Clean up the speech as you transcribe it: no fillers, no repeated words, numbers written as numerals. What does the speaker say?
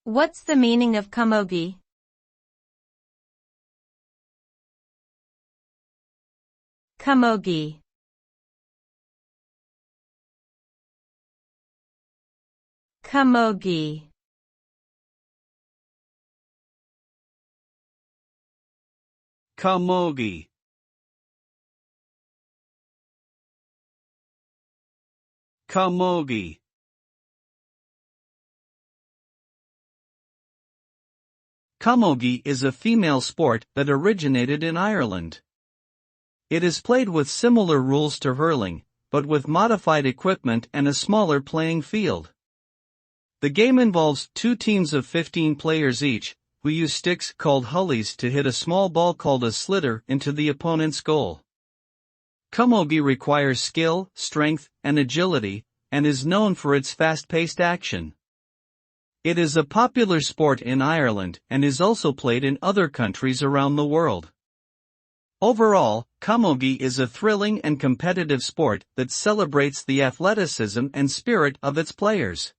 What's the meaning of camogie? Camogie. Camogie. Camogie. Camogie. Camogie is a female sport that originated in Ireland. It is played with similar rules to hurling, but with modified equipment and a smaller playing field. The game involves two teams of 15 players each, who use sticks called hullies to hit a small ball called a slitter into the opponent's goal. Camogie requires skill, strength, and agility, and is known for its fast-paced action. It is a popular sport in Ireland and is also played in other countries around the world. Overall, camogie is a thrilling and competitive sport that celebrates the athleticism and spirit of its players.